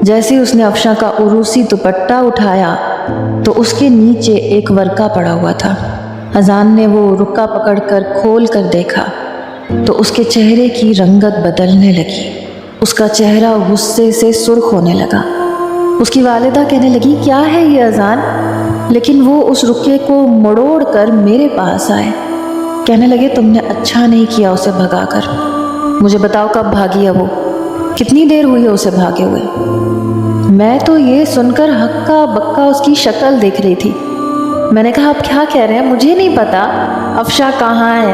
جیسے उसने अफशा का उरूसी दुपट्टा उठाया तो उसके नीचे एक वर्का पड़ा हुआ था। अजान ने वो रुक्का पकड़कर खोल कर देखा तो उसके चेहरे की रंगत बदलने लगी। उसका चेहरा गुस्से से सुर्ख होने लगा। उसकी वालिदा कहने लगी, क्या है ये अजान? लेकिन वो उस रुक्के को मड़ोड़ कर मेरे पास आए। कहने लगे, तुमने अच्छा नहीं किया उसे भगाकर। मुझे बताओ कब भागी है वो? कितनी देर हुई है उसे भागे हुए? मैं तो ये सुनकर हक्का बक्का उसकी शक्ल देख रही थी। मैंने कहा, आप क्या कह रहे हैं? मुझे नहीं पता अफशा कहाँ है।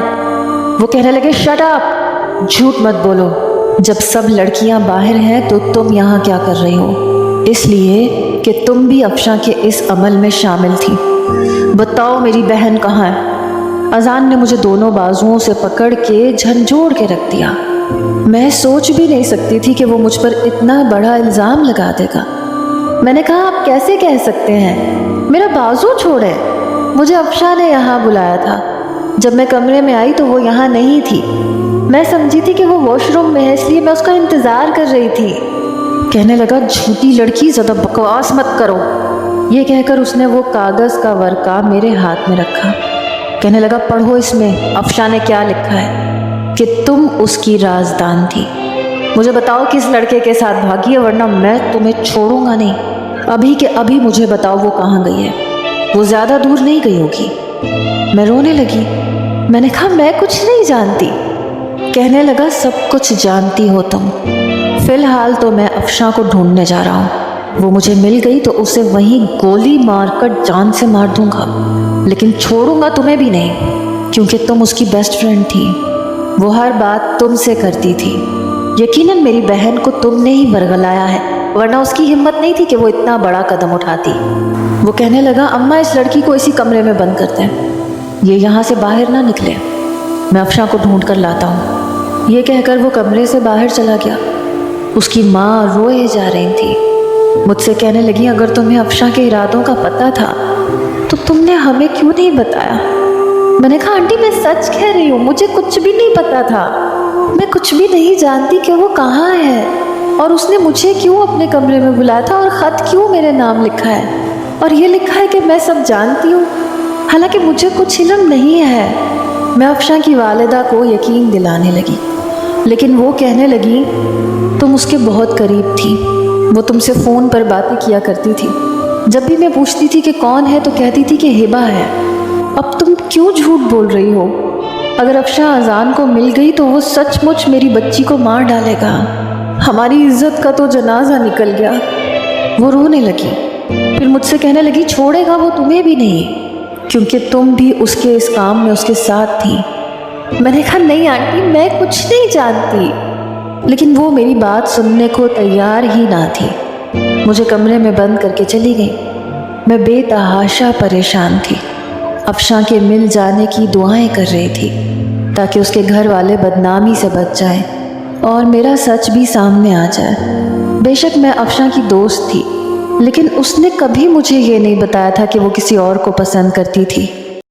वो कहने लगे, शट अप, झूठ मत बोलो। जब सब लड़कियां बाहर हैं तो तुम यहाँ क्या कर रही हो? इसलिए कि तुम भी अफशा के इस अमल में शामिल थी। बताओ मेरी बहन कहाँ है? अजान ने मुझे दोनों बाजुओं से पकड़ के झंझोड़ के रख दिया। मैं सोच भी नहीं सकती थी कि वो मुझ पर इतना बड़ा इल्ज़ाम लगा देगा। मैंने कहा, आप कैसे कह सकते हैं? मेरा बाजू छोड़े। मुझे अफशा ने यहाँ बुलाया था। जब मैं कमरे में आई तो वो यहाँ नहीं थी। मैं समझी थी कि वो वॉशरूम में है, इसलिए मैं उसका इंतज़ार कर रही थी। कहने लगा, झूठी लड़की, ज़्यादा बकवास मत करो। ये कहकर उसने वो कागज़ का वर्का मेरे हाथ में रखा। कहने लगा, पढ़ो इसमें अफशा ने क्या लिखा है कि तुम उसकी राजदान थी। मुझे बताओ किस लड़के के साथ भागी है, वरना मैं तुम्हें छोड़ूंगा नहीं। अभी के अभी मुझे बताओ वो कहाँ गई है। वो ज़्यादा दूर नहीं गई होगी। मैं रोने लगी। मैंने कहा, मैं कुछ नहीं जानती। कहने लगा, सब कुछ जानती हो तुम। फ़िलहाल तो मैं अफशा को ढूंढने जा रहा हूँ। वो मुझे मिल गई तो उसे वहीं गोली मारकर जान से मार दूंगा, लेकिन छोड़ूंगा तुम्हें भी नहीं, क्योंकि तुम उसकी बेस्ट फ्रेंड थी। वो हर बात तुमसे करती थी। यकीनन मेरी बहन को तुमने ही बरगलाया है, वरना उसकी हिम्मत नहीं थी कि वो इतना बड़ा कदम उठाती। वो कहने लगा, अम्मा इस लड़की को इसी कमरे में बंद करते हैं, ये यहाँ से बाहर ना निकले। मैं अफशा को ढूंढ कर लाता हूँ। ये कहकर वो कमरे से बाहर चला गया। उसकी माँ रोए जा रही थी। मुझसे कहने लगी, अगर तुम्हें अफशा के इरादों का पता था तो तुमने हमें क्यों नहीं बताया? मैंने कहा, आंटी मैं सच कह रही हूँ, मुझे कुछ भी नहीं पता था। मैं कुछ भी नहीं जानती कि वो कहाँ है, और उसने मुझे क्यों अपने कमरे में बुलाया था, और ख़त क्यों मेरे नाम लिखा है, और ये लिखा है कि मैं सब जानती हूँ, हालांकि मुझे कुछ इल्म नहीं है। मैं अफशा की वालिदा को यकीन दिलाने लगी, लेकिन वो कहने लगी, तुम उसके बहुत करीब थी। वो तुमसे फ़ोन पर बातें किया करती थी। जब भी मैं पूछती थी कि कौन है तो कहती थी कि हिबा है। अब तुम क्यों झूठ बोल रही हो? अगर अफशा अजान को मिल गई तो वो सचमुच मेरी बच्ची को मार डालेगा। हमारी इज्जत का तो जनाजा निकल गया। वो रोने लगी। फिर मुझसे कहने लगी, छोड़ेगा वो तुम्हें भी नहीं, क्योंकि तुम भी उसके इस काम में उसके साथ थी। मैंने कहा, नहीं आंटी मैं कुछ नहीं जानती। लेकिन वो मेरी बात सुनने को तैयार ही ना थी। मुझे कमरे में बंद करके चली गई। मैं बेतहाशा परेशान थी। अफशा के मिल जाने की दुआएं कर रही थी ताकि उसके घर वाले बदनामी से बच जाएं और मेरा सच भी सामने आ जाए। बेशक मैं अफशा की दोस्त थी, लेकिन उसने कभी मुझे ये नहीं बताया था कि वो किसी और को पसंद करती थी।